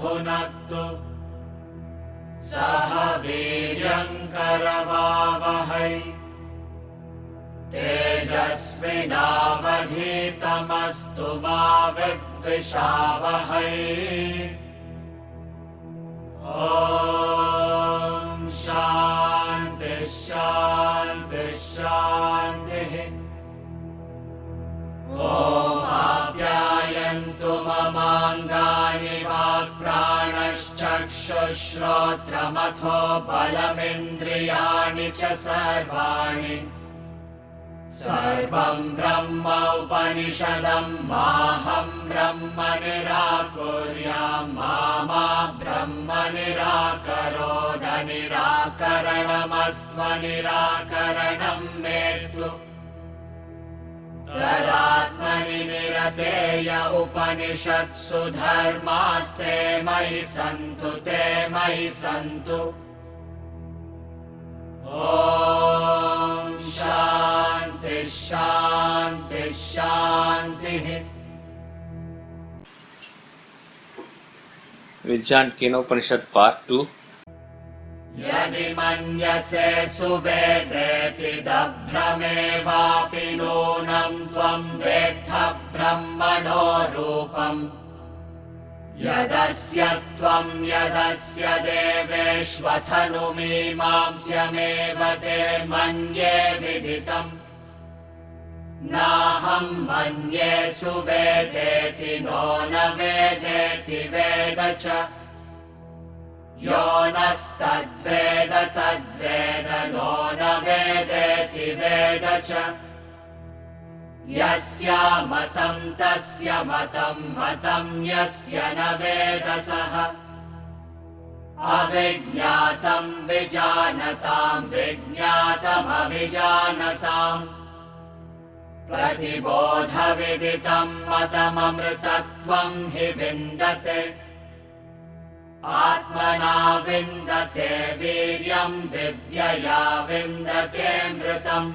भुनक्तु सह वीर्यङ्करवावहै तेजस्विनावधीतमस्तु मा विद्विषावहै। ॐ शान्ति शान्ति शान्तिः। ॐ आप्यायन्तु ममाङ्गानि वाक्प्राणश्चक्षुश्रोत्रमथो बलमिन्द्रियाणि च सर्वाणि। सर्वं ब्रह्म उपनिषदं माहं ब्रह्म निराकुर्यां मा ब्रह्म निराकरोद। निराकरणमस्त्वनिराकरणं मेस्तु तदात्मनि निरतेय उपनिषत्सु धर्मास्ते मयि सन्तु ते मयि सन्तु। ॐ शान्ति शान्ति शान्तिः। We'll chant Kenopanishad Part 2. यदि मन्यसे सुवेदेति दभ्रमेवापि नूनं त्वं वेत्थ ब्रह्मणो रूपम्। यदस्य त्वं यदस्य देवेष्वथनुमीमांस्यमेव ते मन्ये विदितम्। नाहं मन्ये सुवेदेति नो न वेदेति वेद च। यो नस्तद्वेद तद्वेद नो न वेदेति वेद च। यस्यामतं तस्य मतं मतं यस्य न वेद सः। अविज्ञातं विजानतां विज्ञातमविजानताम्। प्रतिबोधविदितं मतममृतत्वं हि विन्दते। आत्मना विन्दते वीर्यं विद्यया विन्दतेऽमृतम्।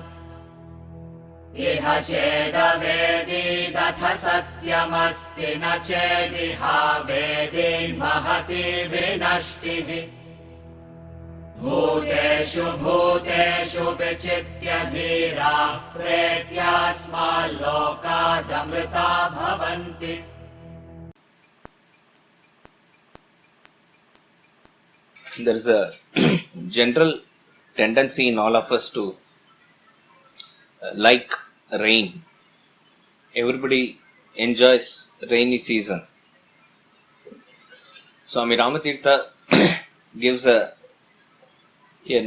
इह चेदवेदीदथ सत्यमस्ति न चेदिहावेदीन्महति विनष्टिः। भूतेषु भूतेषु विचित्य धीराः प्रेत्यास्माल्लोकादमृता भवन्ति। There is a general tendency in all of us to like rain. Everybody enjoys rainy season. Swami Ramatirtha gives a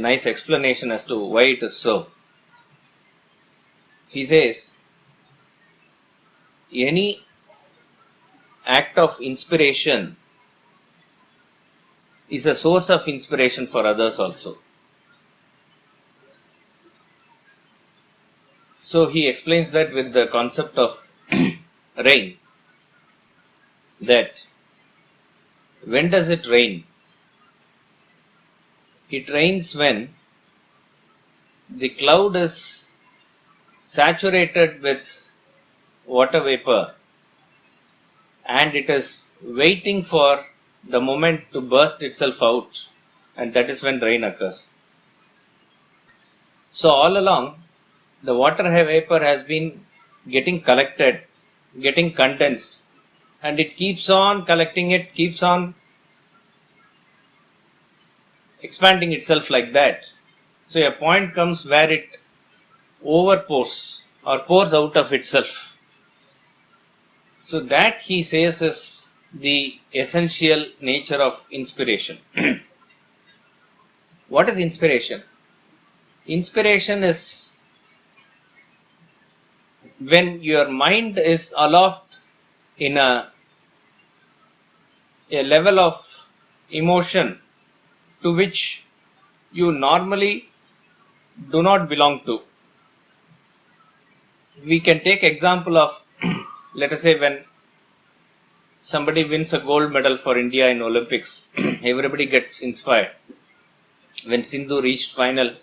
nice explanation as to why it is so. He says, any act of inspiration is a source of inspiration for others also. So he explains that with the concept of rain, that when does it rain? It rains when the cloud is saturated with water vapor and it is waiting for the moment to burst itself out, and that is when rain occurs. So all along, the water vapor has been getting collected, getting condensed, and it keeps on collecting, it keeps on expanding itself like that. So a point comes where it overpours or pours out of itself. So that, he says, is the essential nature of inspiration. What is inspiration? Inspiration is when your mind is aloft in a level of emotion to which you normally do not belong to. We can take example of let us say when somebody wins a gold medal for India in Olympics, everybody gets inspired. When Sindhu reached final,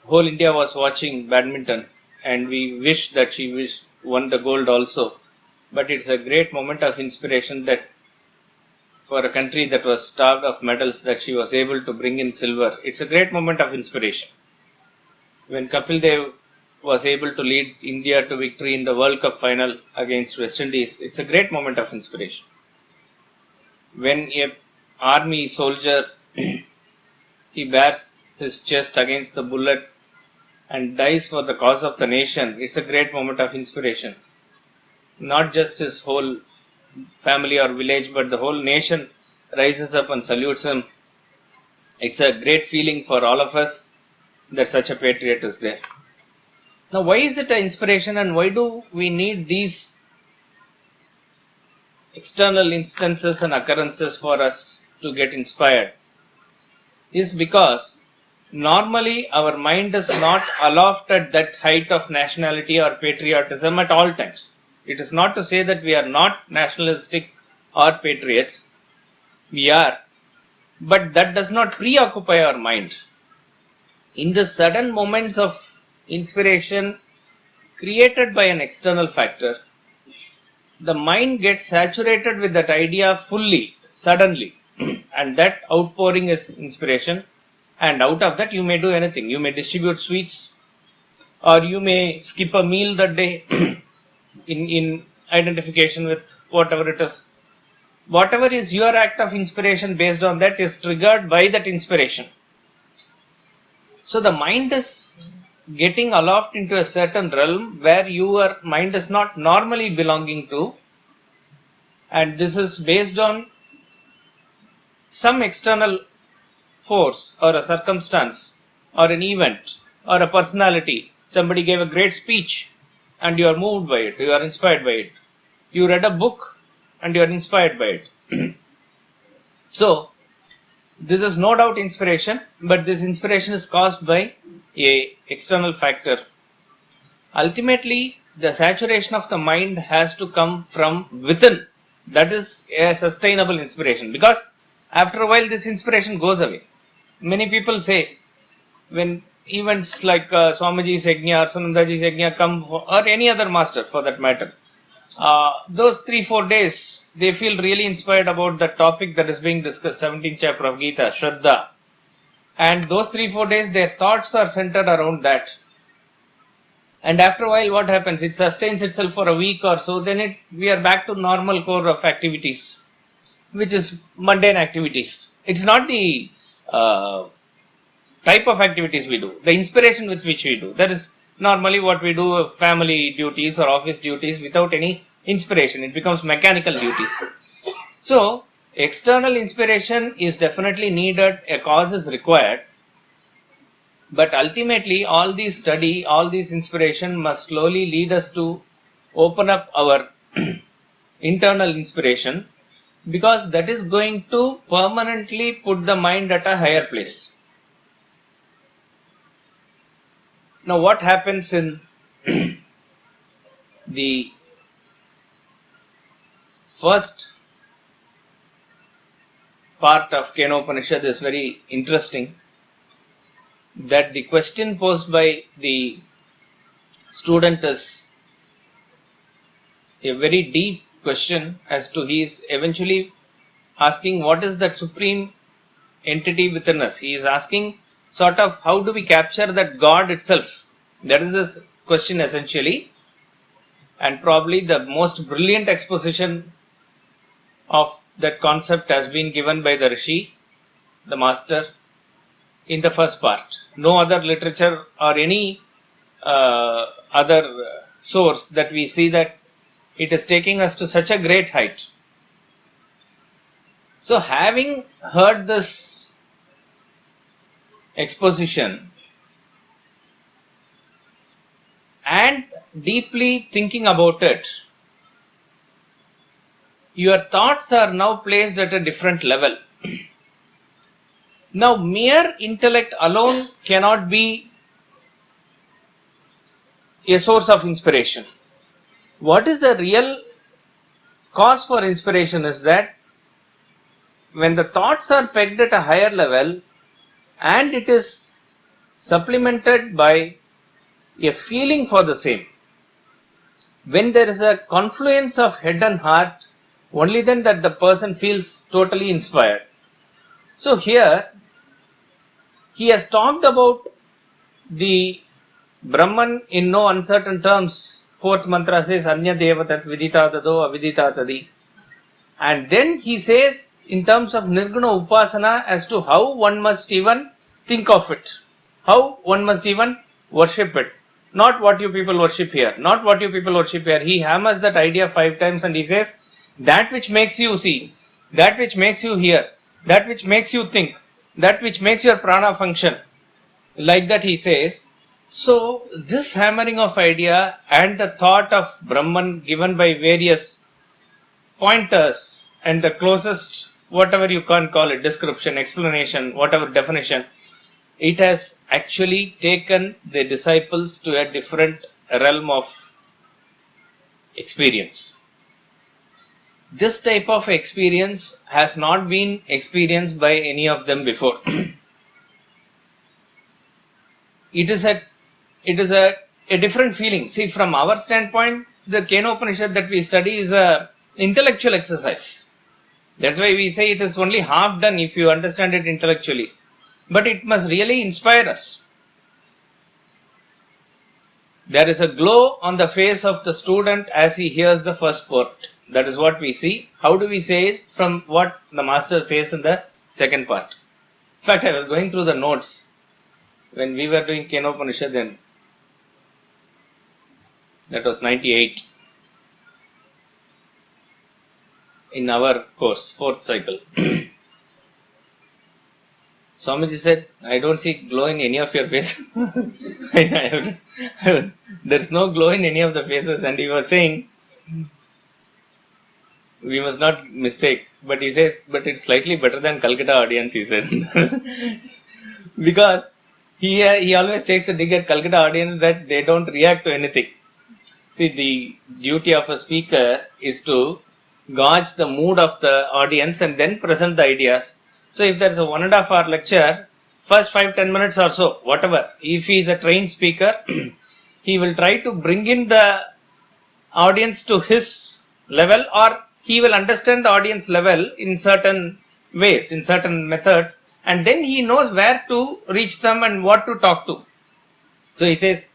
whole India was watching badminton and we wish that she won the gold also. But it's a great moment of inspiration that for a country that was starved of medals that she was able to bring in silver. It's a great moment of inspiration. When Kapil Dev was able to lead India to victory in the World Cup final against West Indies, it's a great moment of inspiration. When a army soldier he bares his chest against the bullet and dies for the cause of the nation, it's a great moment of inspiration. Not just his whole family or village, but the whole nation rises up and salutes him. It's a great feeling for all of us that such a patriot is there. Now, why is it an inspiration, and why do we need these external instances and occurrences for us to get inspired? Is because normally our mind is not aloft at that height of nationality or patriotism at all times. It is not to say that we are not nationalistic or patriots. We are. But that does not preoccupy our mind. In the sudden moments of inspiration created by an external factor, the mind gets saturated with that idea fully, suddenly. And that outpouring is inspiration. And out of that you may do anything. You may distribute sweets, or you may skip a meal that day in identification with whatever it is. Whatever is your act of inspiration based on that is triggered by that inspiration. So the mind is getting aloft into a certain realm where your mind is not normally belonging to, and this is based on some external force or a circumstance or an event or a personality. Somebody gave a great speech and you are moved by it, you are inspired by it. You read a book and you are inspired by it. So, this is no doubt inspiration, but this inspiration is caused by a external factor. Ultimately, the saturation of the mind has to come from within. That is a sustainable inspiration, because after a while this inspiration goes away. Many people say, when events like Swamiji's Yajna or Sunandaji's Yajna come, or any other master for that matter, those 3-4 days they feel really inspired about the topic that is being discussed, 17th chapter of Gita, Shraddha. And those 3-4 days their thoughts are centered around that. And after a while what happens? It sustains itself for a week or so, then we are back to normal core of activities, which is mundane activities. It's not the type of activities we do, the inspiration with which we do. That is normally what we do, family duties or office duties without any inspiration. It becomes mechanical duties. So, external inspiration is definitely needed, a cause is required. But ultimately, all these study, all these inspiration must slowly lead us to open up our internal inspiration, because that is going to permanently put the mind at a higher place. Now, what happens in the first part of Kenopanishad is very interesting, that the question posed by the student is a very deep question, as to he is eventually asking what is that supreme entity within us. He is asking sort of how do we capture that God itself. That is his question essentially, and probably the most brilliant exposition of that concept has been given by the Rishi, the master, in the first part. No other literature or any other source that we see that it is taking us to such a great height. So, having heard this exposition and deeply thinking about it, your thoughts are now placed at a different level. Now, mere intellect alone cannot be a source of inspiration. What is the real cause for inspiration is that when the thoughts are pegged at a higher level and it is supplemented by a feeling for the same, when there is a confluence of head and heart, Only then that the person feels totally inspired. So here he has talked about the Brahman in no uncertain terms. Fourth mantra says Anya Devatat Vidita Tado Avidita Tadi. And then he says in terms of Nirguna Upasana as to how one must even think of it. How one must even worship it. Not what you people worship here. Not what you people worship here. He hammers that idea 5 times and he says that which makes you see, that which makes you hear, that which makes you think, that which makes your prana function. Like that he says. So this hammering of idea and the thought of Brahman given by various pointers and the closest, whatever you can call it, description, explanation, whatever definition, it has actually taken the disciples to a different realm of experience. This type of experience has not been experienced by any of them before. It is a different feeling. See, from our standpoint, the Kenopanishad that we study is a intellectual exercise. That's why we say it is only half done if you understand it intellectually. But it must really inspire us. There is a glow on the face of the student as he hears the first part. That is what we see. How do we say it? From what the master says in the second part. In fact, I was going through the notes when we were doing Kenopanishad then. That was 98. In our course, 4th cycle. Swamiji said, I don't see glow in any of your faces. There's no glow in any of the faces. And he was saying, we must not mistake. But he says, but it's slightly better than Calcutta audience, he said. Because he always takes a dig at Calcutta audience that they don't react to anything. See, the duty of a speaker is to gauge the mood of the audience and then present the ideas. So if there is a 1.5 hour lecture, first 5-10 minutes or so, whatever, if he is a trained speaker, he will try to bring in the audience to his level, or he will understand the audience level in certain ways, in certain methods, and then he knows where to reach them and what to talk to. So he says,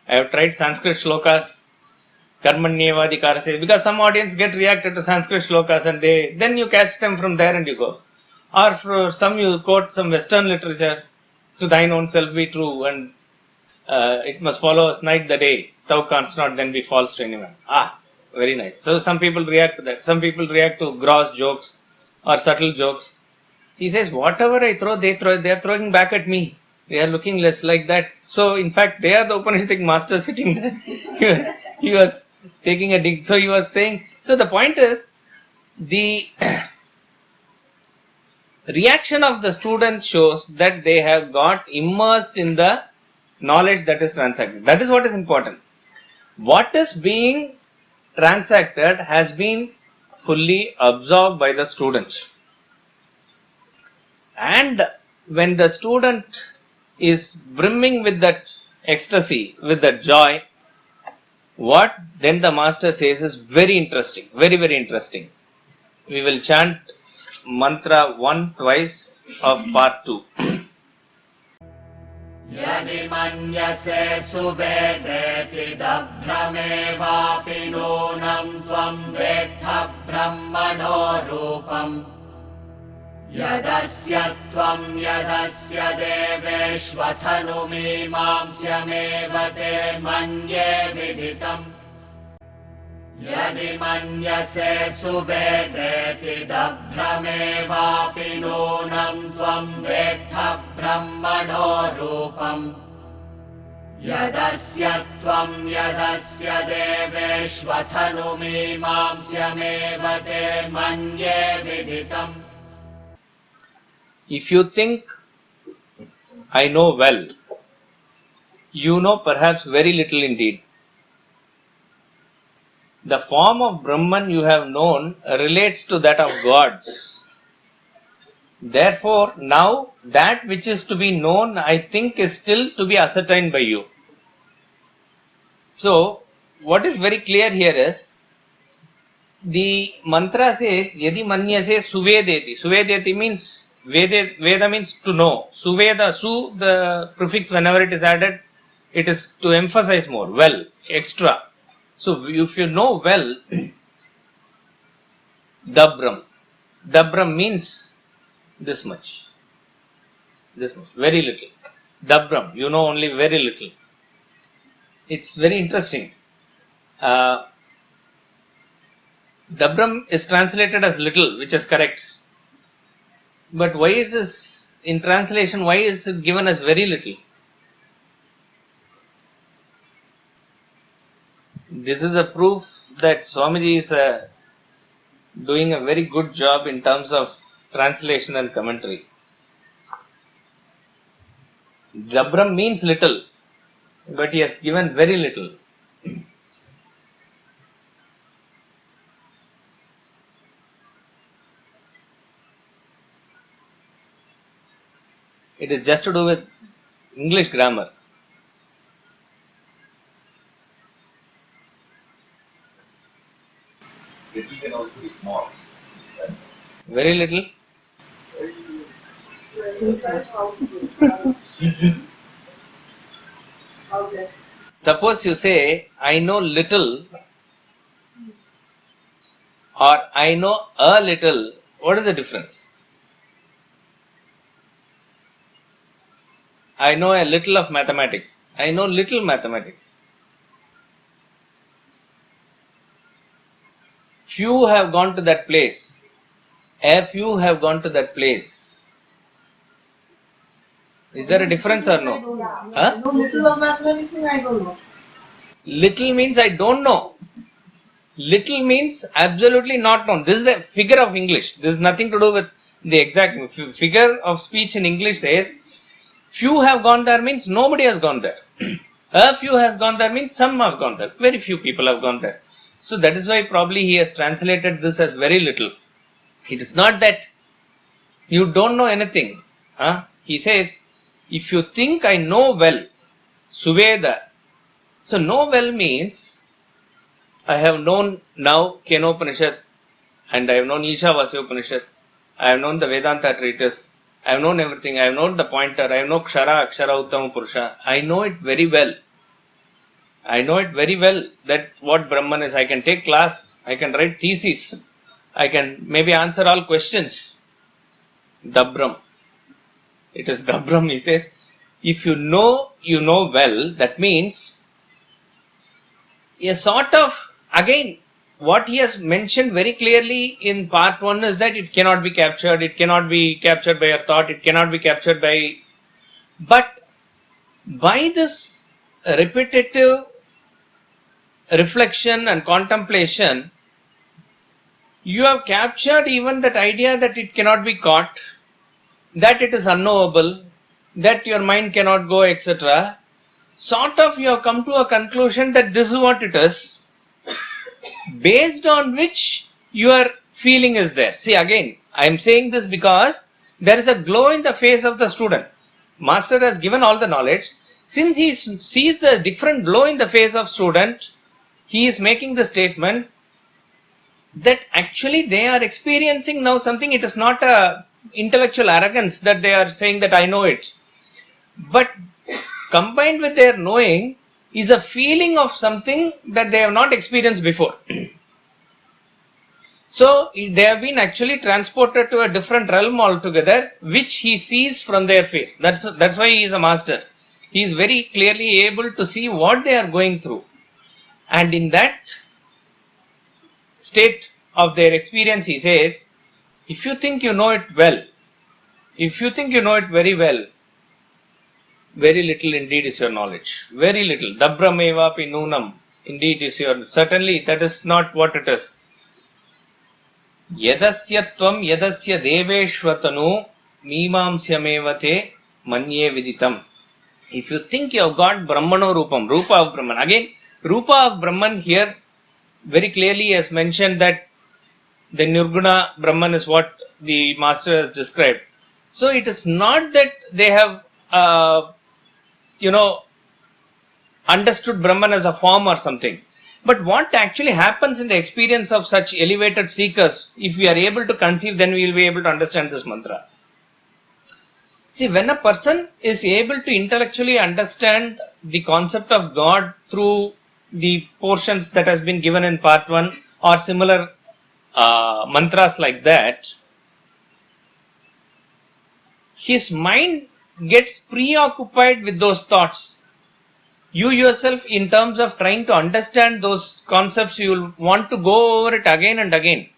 I have tried Sanskrit shlokas, Karmanyevadikara says, because some audience get reacted to Sanskrit shlokas and then you catch them from there and you go. Or for some you quote some Western literature, to thine own self be true, and it must follow us night the day, thou canst not then be false to anyone. Very nice. So some people react to that. Some people react to gross jokes or subtle jokes. He says, whatever I throw, they are throwing back at me. They are looking less like that. So in fact, they are the Upanishadic master sitting there. He was taking a dig. So he was saying, so the point is, the reaction of the student shows that they have got immersed in the knowledge that is transacted. That is what is important. What is being transacted has been fully absorbed by the student. And when the student is brimming with that ecstasy, with that joy, what then the master says is very interesting, very, very interesting. We will chant mantra 1 twice of part 2. Yadi manyase suvedeti dabhramevapi nunam tvam vetha brahmano rupam yadasya tvam yadasya deveshvathanumimamsyameva te manye viditam Yadi manyase suvedeti dabhramevapi nunam tvam vetha brahmano rupam yadasya tvam yadasya deveshvathanumimamsyameva te manye viditam. If you think, I know well, you know perhaps very little indeed. The form of Brahman you have known relates to that of gods. Therefore, now that which is to be known, I think, is still to be ascertained by you. So, what is very clear here is, the mantra says, Yadi manyase suvedeti. Suvedeti means, Veda means to know. Suveda, su, the prefix, whenever it is added, it is to emphasize more, well, extra. So if you know well, Dabram. Dabram means this much. This much. Very little. Dabram. You know only very little. It's very interesting. Dabram is translated as little, which is correct. But why is this, in translation, why is it given as very little? This is a proof that Swamiji is doing a very good job in terms of translation and commentary. Dabram means little, but he has given very little. It is just to do with English grammar. Little can also be small. That's Very little. How this? Suppose you say, I know little or I know a little. What is the difference? I know a little of mathematics. I know little mathematics. Few have gone to that place. A few have gone to that place. Is there a difference or no? Huh? No, little of mathematics, I don't know. Little means I don't know. Little means absolutely not known. This is the figure of English. This is nothing to do with the exact figure of speech in English says, few have gone there means nobody has gone there. A few has gone there means some have gone there. Very few people have gone there. So that is why probably he has translated this as very little. It is not that you don't know anything. He says, if you think I know well, Suveda. So know well means I have known now Kenopanishad and I have known Ishavasya Upanishad. I have known the Vedanta treatise. I have known everything. I have known the pointer. I have known Kshara, Akshara, Uttama Purusha. I know it very well. I know it very well that what Brahman is. I can take class. I can write thesis. I can maybe answer all questions. Dabram. It is Dabram, he says. If you know well, that means a sort of, again, what he has mentioned very clearly in part 1 is that it cannot be captured by your thought, it cannot be captured by, but by this repetitive reflection and contemplation, you have captured even that idea that it cannot be caught, that it is unknowable, that your mind cannot go, etc. Sort of you have come to a conclusion that this is what it is, based on which your feeling is there. See, again, I am saying this because there is a glow in the face of the student. Master has given all the knowledge. Since he sees the different glow in the face of student, he is making the statement that actually they are experiencing now something. It is not a intellectual arrogance that they are saying that I know it. But combined with their knowing is a feeling of something that they have not experienced before. So they have been actually transported to a different realm altogether, which he sees from their face. That's why he is a master. He is very clearly able to see what they are going through. And in that state of their experience, he says, if you think you know it well, if you think you know it very well, very little indeed is your knowledge. Very little. Dabrameva pi nunam. Indeed is your, certainly that is not what it is. Yadasya tvam yadasya deveshvatanu mimamsyameva te manye viditam. If you think you have got Brahmano Rupam, Rupa of Brahman. Again, Rupa of Brahman here very clearly has mentioned that the Nirguna Brahman is what the master has described. So it is not that they have understood Brahman as a form or something. But what actually happens in the experience of such elevated seekers, if we are able to conceive, then we will be able to understand this mantra. See, when a person is able to intellectually understand the concept of God through the portions that has been given in part 1 or similar mantras like that, his mind gets preoccupied with those thoughts. You yourself, in terms of trying to understand those concepts, you will want to go over it again and again.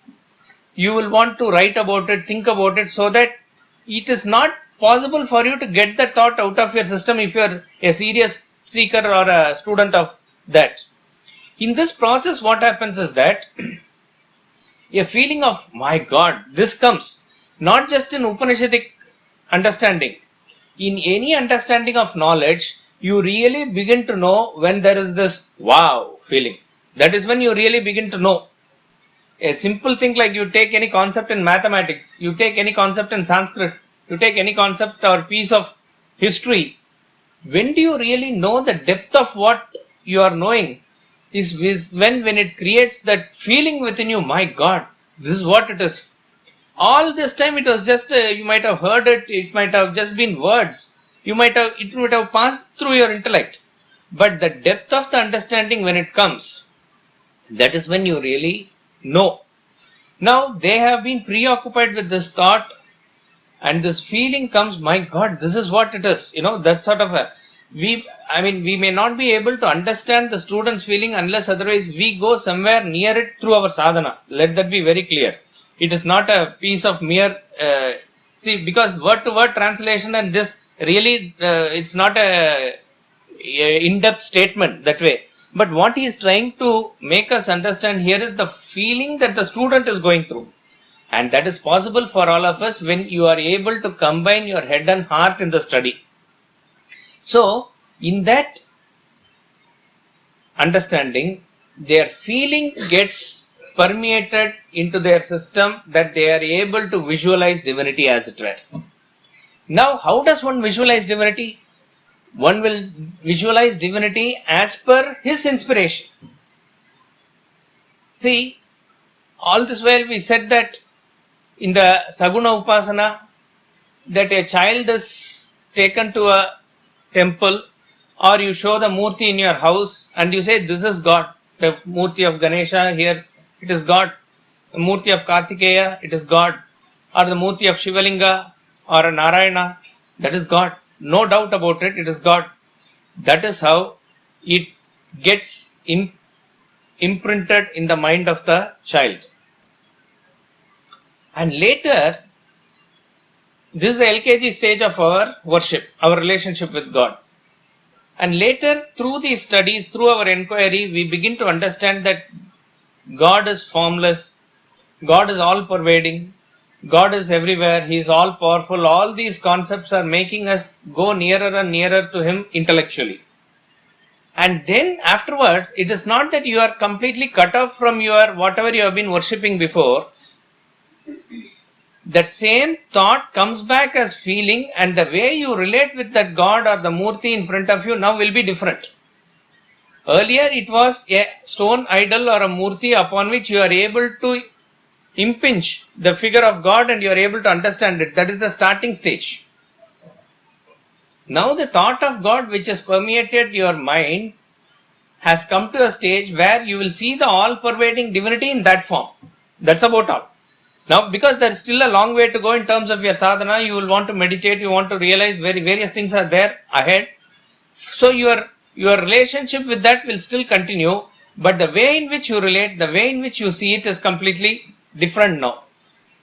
You will want to write about it, think about it, so that it is not possible for you to get that thought out of your system if you are a serious seeker or a student of that. In this process, what happens is that a feeling of, my God, this comes not just in Upanishadic understanding. In any understanding of knowledge, you really begin to know when there is this wow feeling. That is when you really begin to know. A simple thing like you take any concept in mathematics, you take any concept in Sanskrit, you take any concept or piece of history. When do you really know the depth of what you are knowing? Is when it creates that feeling within you, my God, this is what it is. All this time it was just, you might have heard it, it might have just been words. It might have passed through your intellect. But the depth of the understanding when it comes, that is when you really know. Now they have been preoccupied with this thought and this feeling comes, my God, this is what it is. That sort of we may not be able to understand the student's feeling unless otherwise we go somewhere near it through our sadhana. Let that be very clear. It is not a piece of mere, because word to word translation and this really, it's not a in-depth statement that way. But what he is trying to make us understand here is the feeling that the student is going through. And that is possible for all of us when you are able to combine your head and heart in the study. So, in that understanding, their feeling gets permeated into their system that they are able to visualize divinity as it were. Now, how does one visualize divinity? One will visualize divinity as per his inspiration. See, all this while we said that in the Saguna Upasana, that a child is taken to a temple or you show the Murti in your house and you say, this is God. The Murti of Ganesha here, it is God. The Murti of Kartikeya, it is God. Or the Murti of Shivalinga or a Narayana, that is God. No doubt about it, it is God. That is how it gets imprinted in the mind of the child. And later, this is the LKG stage of our worship, our relationship with God. And later, through these studies, through our inquiry, we begin to understand that God is formless, God is all-pervading, God is everywhere, He is all-powerful. All these concepts are making us go nearer and nearer to Him intellectually. And then afterwards, it is not that you are completely cut off from your whatever you have been worshipping before. That same thought comes back as feeling, and the way you relate with that God or the Murti in front of you now will be different. Earlier it was a stone idol or a Murti upon which you are able to impinge the figure of God and you are able to understand it. That is the starting stage. Now the thought of God which has permeated your mind has come to a stage where you will see the all-pervading divinity in that form. That's about all. Now, because there is still a long way to go in terms of your sadhana, you will want to meditate, you want to realize various things are there ahead. So your relationship with that will still continue, but the way in which you relate, the way in which you see it is completely different now.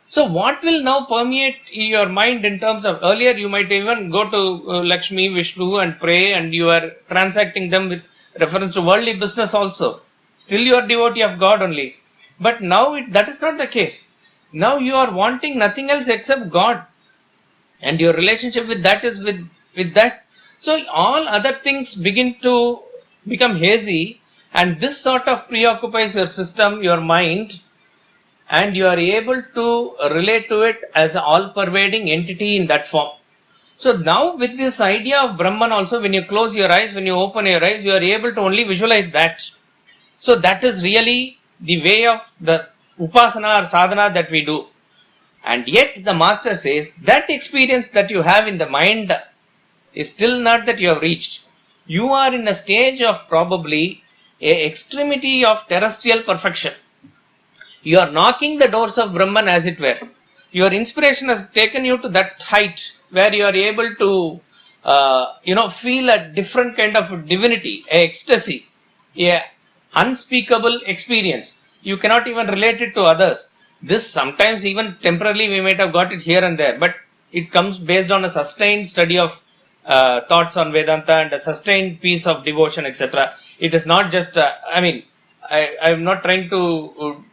So what will now permeate your mind in terms of, earlier you might even go to Lakshmi, Vishnu and pray and you are transacting them with reference to worldly business also. Still you are devotee of God only. But now that is not the case. Now you are wanting nothing else except God. And your relationship with that is with that. So all other things begin to become hazy, and this sort of preoccupies your system, your mind, and you are able to relate to it as an all-pervading entity in that form. So now with this idea of Brahman also, when you close your eyes, when you open your eyes, you are able to only visualize that. So that is really the way of the upasana or sadhana that we do. And yet the master says that experience that you have in the mind is still not that you have reached. You are in a stage of probably a extremity of terrestrial perfection. You are knocking the doors of Brahman, as it were. Your inspiration has taken you to that height where you are able to feel a different kind of divinity, a ecstasy, a unspeakable experience. You cannot even relate it to others. This sometimes even temporarily we might have got it here and there, but it comes based on a sustained study of thoughts on Vedanta and a sustained piece of devotion, etc. It is not just, I am not trying to,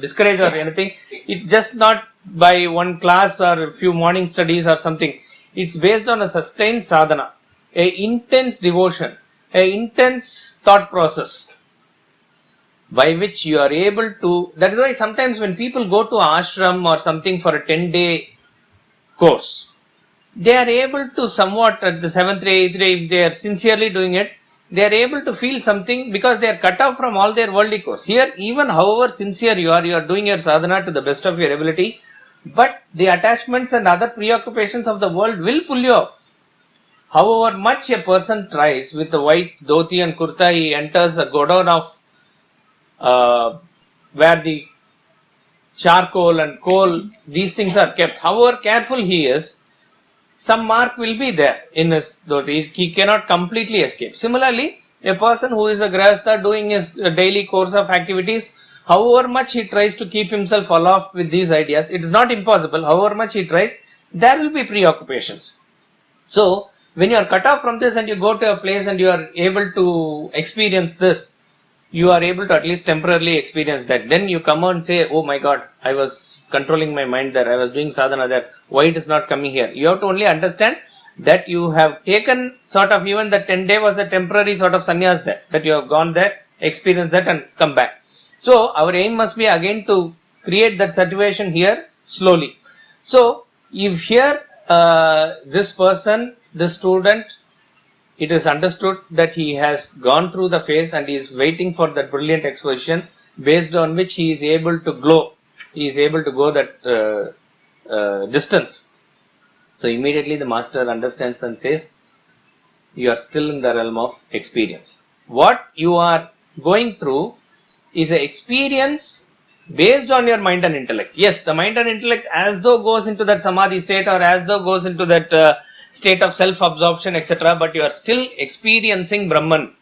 discourage or anything. It just not by one class or a few morning studies or something. It's based on a sustained sadhana, a intense devotion, a intense thought process by which you are able to. That is why sometimes when people go to ashram or something for a 10-day course, they are able to somewhat at the 7th day, 8th day, if they are sincerely doing it, they are able to feel something because they are cut off from all their worldly course. Here, even however sincere you are doing your sadhana to the best of your ability, but the attachments and other preoccupations of the world will pull you off. However much a person tries with the white dhoti and kurta, he enters a godown of where the charcoal and coal, these things are kept. However careful he is, some mark will be there in his dhoti. He cannot completely escape. Similarly, a person who is a grahastha doing his daily course of activities, however much he tries to keep himself aloft with these ideas, it is not impossible. However much he tries, there will be preoccupations. So, when you are cut off from this and you go to a place and you are able to experience this, you are able to at least temporarily experience that. Then you come out and say, oh my God, I was controlling my mind there, I was doing sadhana there, why it is not coming here? You have to only understand that you have taken sort of, even the 10-day was a temporary sort of sannyas there, that you have gone there, experienced that and come back. So our aim must be again to create that situation here slowly. So if here this person, this student, it is understood that he has gone through the phase and he is waiting for that brilliant exposition based on which he is able to glow. He is able to go that distance. So immediately the master understands and says, you are still in the realm of experience. What you are going through is an experience based on your mind and intellect. Yes, the mind and intellect as though goes into that samadhi state or as though goes into that state of self-absorption, etc. But you are still experiencing Brahman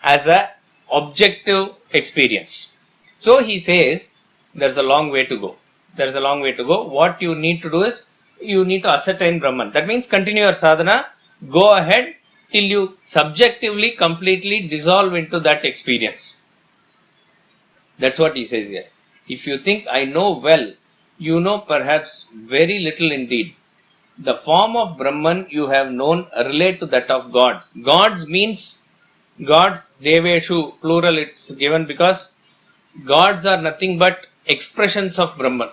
as a objective experience. So he says, there's a long way to go. There's a long way to go. What you need to do is, you need to ascertain Brahman. That means continue your sadhana, go ahead till you subjectively, completely dissolve into that experience. That's what he says here. If you think, I know well, you know perhaps very little indeed. The form of Brahman you have known relate to that of gods. Gods means gods, deveshu, plural it's given because gods are nothing but expressions of Brahman.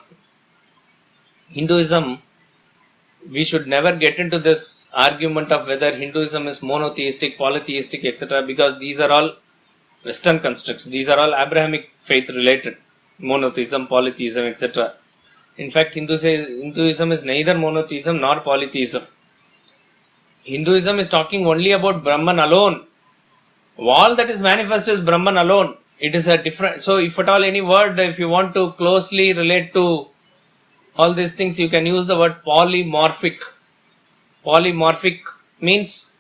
Hinduism, we should never get into this argument of whether Hinduism is monotheistic, polytheistic, etc. because these are all Western constructs. These are all Abrahamic faith related. Monotheism, polytheism, etc. In fact, Hinduism is neither monotheism nor polytheism. Hinduism is talking only about Brahman alone. All that is manifest is Brahman alone. It is a different, so if at all any word, if you want to closely relate to all these things, you can use the word polymorphic. Polymorphic means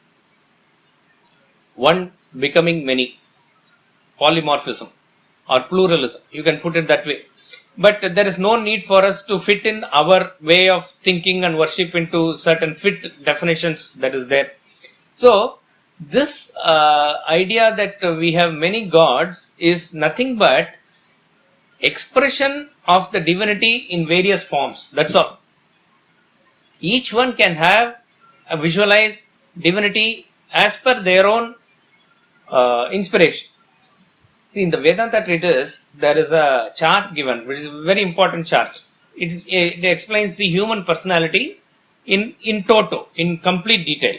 one becoming many. Polymorphism or pluralism, you can put it that way. But there is no need for us to fit in our way of thinking and worship into certain fit definitions that is there. So, this idea that we have many gods is nothing but expression of the divinity in various forms. That's all. Each one can have a visualize divinity as per their own inspiration. See, in the Vedanta treatise, there is a chart given, which is a very important chart. It explains the human personality in toto, in complete detail.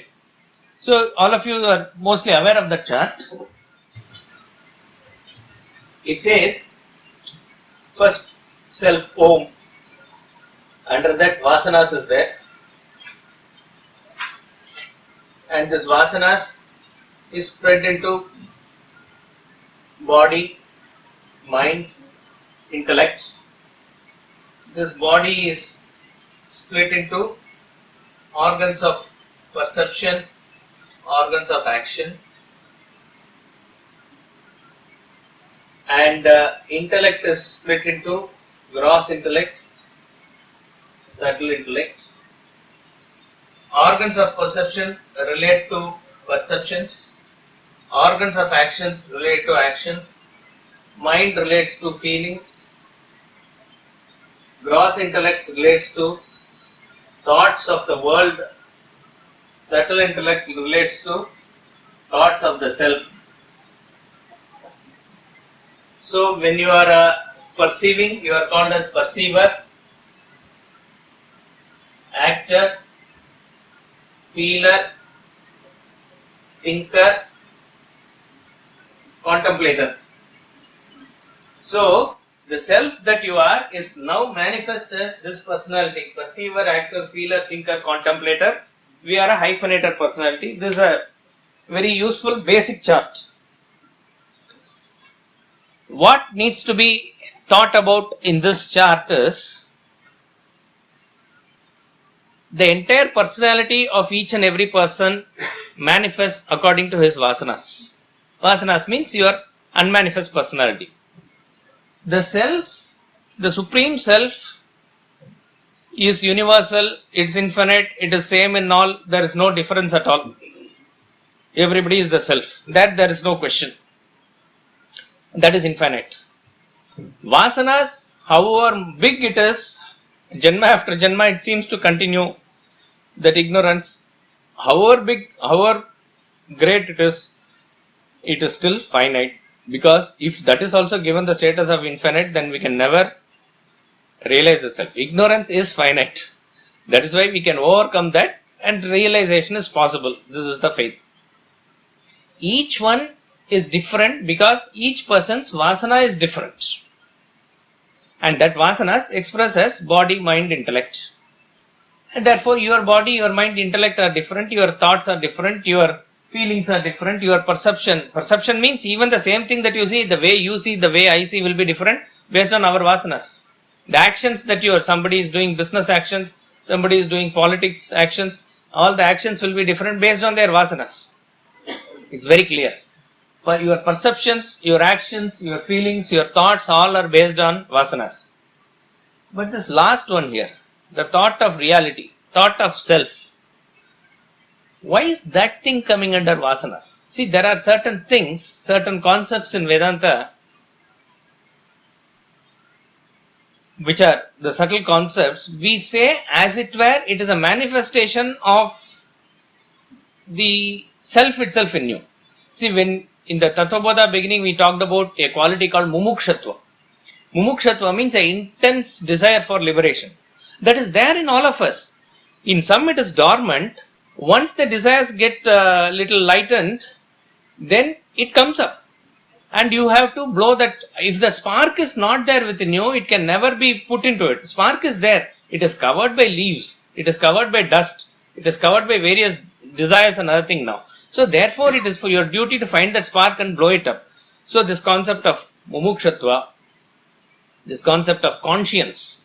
So all of you are mostly aware of the chart. It says first self Om. Under that Vasanas is there. And this Vasanas is spread into body, mind, intellect. This body is split into organs of perception, organs of action, and intellect is split into gross intellect, subtle intellect. Organs of perception relate to perceptions, organs of actions relate to actions, mind relates to feelings, gross intellect relates to thoughts of the world, subtle intellect relates to thoughts of the self. So when you are perceiving, you are called as perceiver, actor, feeler, thinker, contemplator. So the self that you are is now manifest as this personality: perceiver, actor, feeler, thinker, contemplator. We are a hyphenated personality. This is a very useful basic chart. What needs to be thought about in this chart is the entire personality of each and every person manifests according to his vasanas. Vasanas means your unmanifest personality. The self, the supreme self, is universal, it's infinite, it is same in all, there is no difference at all. Everybody is the self. That there is no question. That is infinite. Vasanas, however big it is, Janma after Janma, it seems to continue. That ignorance, however big, however great it is still finite. Because if that is also given the status of infinite, then we can never realize the self. Ignorance is finite. That is why we can overcome that and realization is possible. This is the faith. Each one is different because each person's vasana is different. And that vasanas express as body, mind, intellect. And therefore your body, your mind, intellect are different, your thoughts are different, your feelings are different, your perception means even the same thing that you see, the way you see, the way I see will be different based on our vasanas. The actions that somebody is doing business actions, somebody is doing politics actions, all the actions will be different based on their vasanas. It's very clear. But your perceptions, your actions, your feelings, your thoughts all are based on vasanas. But this last one here, the thought of reality, thought of self, why is that thing coming under vasanas? See, there are certain things, certain concepts in Vedanta which are the subtle concepts. We say as it were it is a manifestation of the self itself in you. See, when in the Tattvabodha beginning we talked about a quality called mumukshatva. Mumukshatva means an intense desire for liberation. That is there in all of us. In some it is dormant. Once the desires get little lightened, then it comes up. And you have to blow that. If the spark is not there within you, it can never be put into it. Spark is there. It is covered by leaves. It is covered by dust. It is covered by various desires and other thing now. So therefore it is for your duty to find that spark and blow it up. So this concept of mumukshatva, this concept of conscience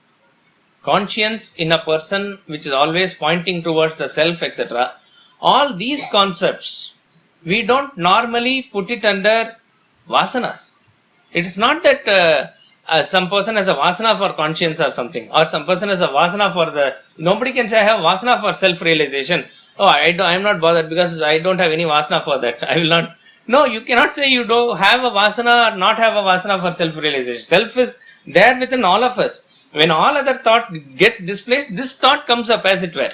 in a person which is always pointing towards the self, etc. All these concepts, we don't normally put it under vasanas. It is not that some person has a vasana for conscience or something, or some person has a vasana for nobody can say I have vasana for self-realization. Oh, I am not bothered because I don't have any vasana for that. I will not. No, you cannot say you don't have a vasana or not have a vasana for self-realization. Self is there within all of us. When all other thoughts gets displaced, this thought comes up as it were.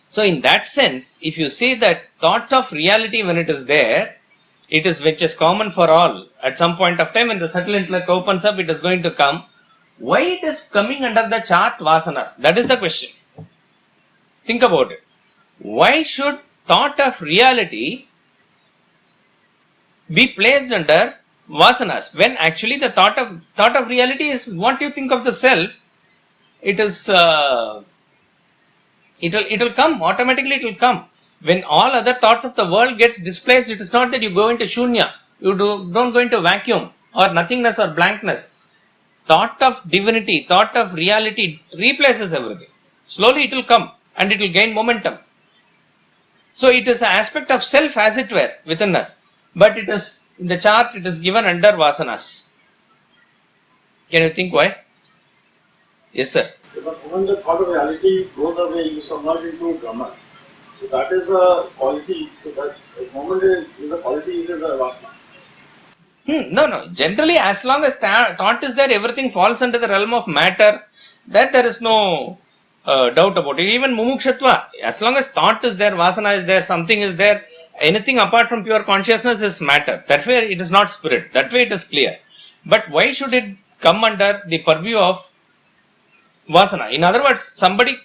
So in that sense, if you see that thought of reality when it is there, it is which is common for all. At some point of time when the subtle intellect opens up, it is going to come. Why it is coming under the chart vasanas? That is the question. Think about it. Why should thought of reality be placed under vasanas, when actually the thought of reality is what you think of the self. It is it'll come automatically. It will come when all other thoughts of the world gets displaced. It is not that you go into shunya, don't go into vacuum or nothingness or blankness. Thought of divinity, thought of reality replaces everything. Slowly it will come and it will gain momentum. So it is an aspect of self, as it were, within us. But it is, in the chart, it is given under vasanas. Can you think why? Yes, sir. But when the thought of reality goes away, you submerge into Brahman. So that is a quality. So that the moment is a quality, it is a vasana. No. Generally, as long as thought is there, everything falls under the realm of matter. That there is no doubt about it. Even mumukshatva, as long as thought is there, vasana is there, something is there, anything apart from pure consciousness is matter. That way it is not spirit. That way it is clear. But why should it come under the purview of vasana? In other words, somebody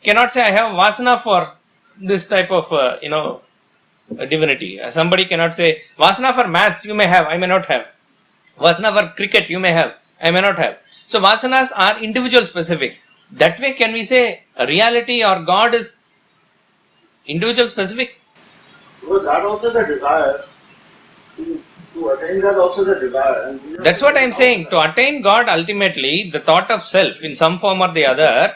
cannot say, I have vasana for this type of, divinity. Somebody cannot say, vasana for maths you may have, I may not have. Vasana for cricket you may have, I may not have. So vasanas are individual specific. That way can we say reality or God is individual specific? Because that also the desire. To attain that also the desire. And that's what I am saying. To attain God, ultimately, the thought of self in some form or the other,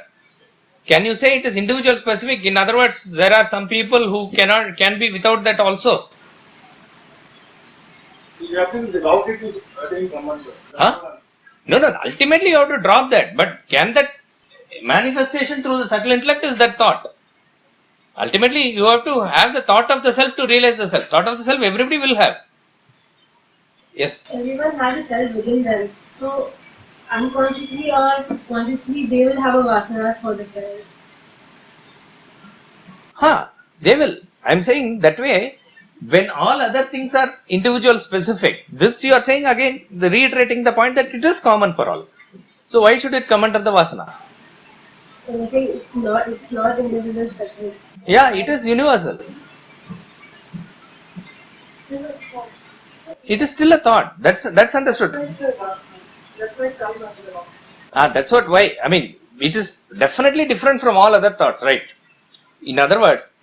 can you say it is individual specific? In other words, there are some people who can be without that also. You have to be without it to attain Brahman, sir. Huh? No. Ultimately, you have to drop that. But can that manifestation through the subtle intellect is that thought? Ultimately, you have to have the thought of the self to realize the self. Thought of the self, everybody will have. Yes. Everyone has a self within them. So unconsciously or consciously, they will have a vasana for the self. They will. I am saying that way, when all other things are individual specific, this you are saying again, reiterating the point that it is common for all. So why should it come under the vasana? So I think it's not individual specific. Yeah, it is universal. Still a thought. It is still a thought. That's understood. It's a vasana. That's why it comes under the vasana. That's what why. I mean, it is definitely different from all other thoughts, right? In other words,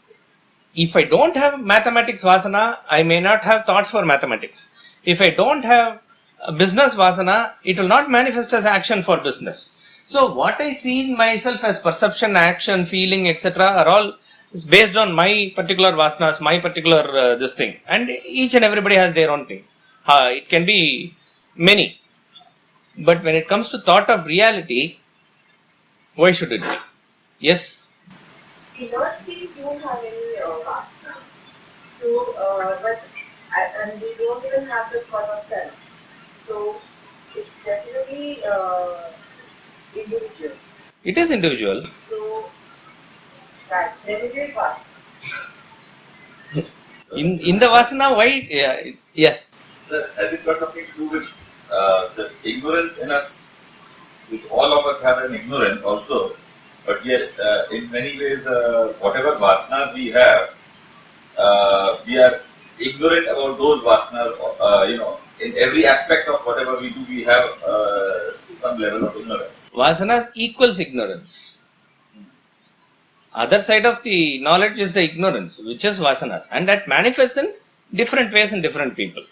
if I don't have mathematics vasana, I may not have thoughts for mathematics. If I don't have a business vasana, it will not manifest as action for business. So what I see in myself as perception, action, feeling, etc. are all is based on my particular vasanas, my particular this thing. And each and everybody has their own thing. It can be many. But when it comes to thought of reality, why should it be? Yes? Inert things don't have any vasana. So, and we don't even have the thought of self. So, it's definitely individual. It is individual. So, then it is vasana. In the vasana, why? Yeah. Sir, has it got something to do with the ignorance in us, which all of us have an ignorance also, but yet in many ways, whatever vasanas we have, we are ignorant about those vasanas. In every aspect of whatever we do, we have some level of ignorance. Vasanas equals ignorance. Other side of the knowledge is the ignorance, which is vasanas, and that manifests in different ways in different people.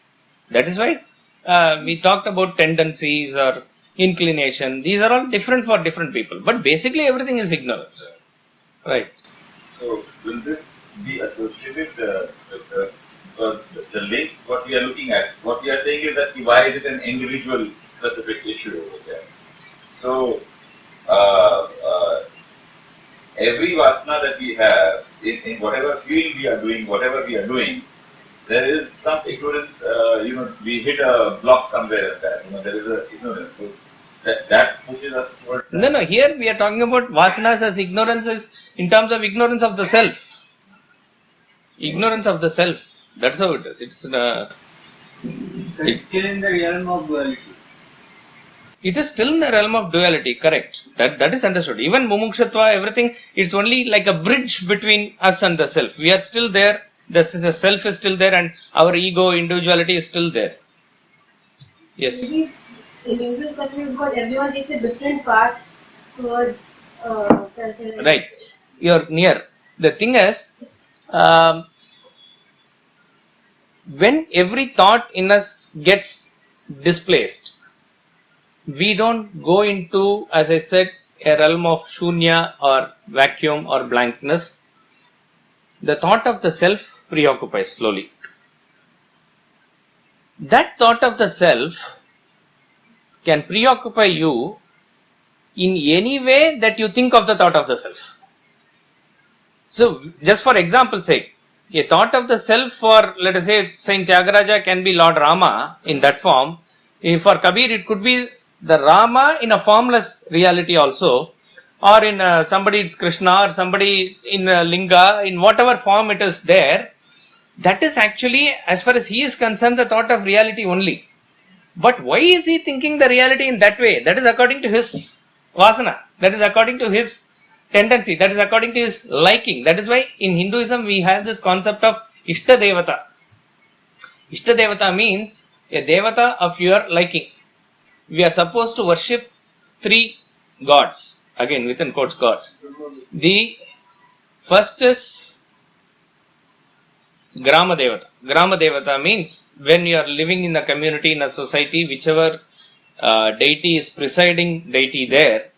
That is why we talked about tendencies or inclination. These are all different for different people, but basically everything is ignorance, right? So, will this be associated with the link? What we are looking at, what we are saying is that why is it an individual specific issue over there? So, every vasana that we have, in whatever field we are doing, whatever we are doing, there is some ignorance, we hit a block somewhere, there is a ignorance. So that pushes us towards that. No, here we are talking about vasanas as ignorances in terms of ignorance of the self. Ignorance of the self. That's how it is. It's So it's still in the realm of duality. It is still in the realm of duality, correct. That is understood. Even mumukshatva, everything, it's only like a bridge between us and the self. We are still there, the self is still there, and our ego, individuality is still there. Yes. Maybe in English, because everyone takes a different path towards self-realization. Right. You're near. The thing is, when every thought in us gets displaced, we don't go into, as I said, a realm of shunya or vacuum or blankness. The thought of the self preoccupies slowly. That thought of the self can preoccupy you in any way that you think of the thought of the self. So, just for example's sake, a thought of the self for, let us say, Saint Tyagaraja can be Lord Rama in that form. For Kabir, it could be the Rama in a formless reality also, or in somebody it's Krishna, or somebody in Linga, in whatever form it is there. That is actually, as far as he is concerned, the thought of reality only. But why is he thinking the reality in that way? That is according to his vasana. That is according to his tendency. That is according to his liking. That is why in Hinduism we have this concept of Ishta Devata. Ishta Devata means a Devata of your liking. We are supposed to worship 3 gods. Again, within quotes, gods. The first is Grama Devata. Grama Devata means when you are living in a community, in a society, whichever deity is presiding deity there,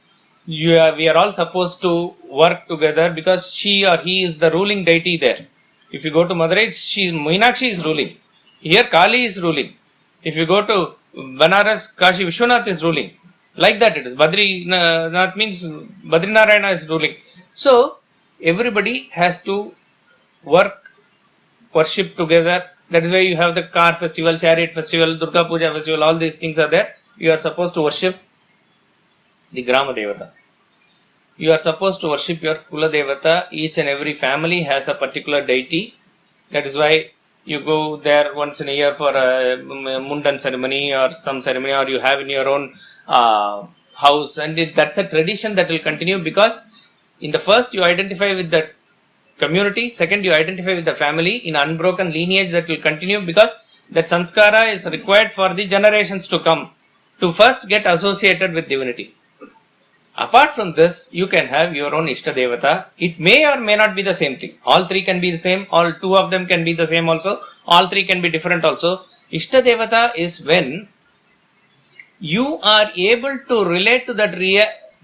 we are all supposed to work together because she or he is the ruling deity there. If you go to Madurai, Meenakshi is ruling. Here Kali is ruling. If you go to Banaras, Kashi Vishwanath is ruling. Like that it is. Badrinath means Badrinarayana is ruling. So, everybody has to worship together. That is why you have the car festival, chariot festival, Durga Puja festival, all these things are there. You are supposed to worship the Grama Devata. You are supposed to worship your Kula Devata. Each and every family has a particular deity. That is why you go there once in a year for a Mundan ceremony or some ceremony, or you have in your own house, and that's a tradition that will continue, because in the first you identify with the community, second you identify with the family in unbroken lineage that will continue, because that sanskara is required for the generations to come to first get associated with divinity. Apart from this, you can have your own Ishta Devata. It may or may not be the same thing. All 3 can be the same, all 2 of them can be the same also, all 3 can be different also. Ishta Devata is when you are able to relate to that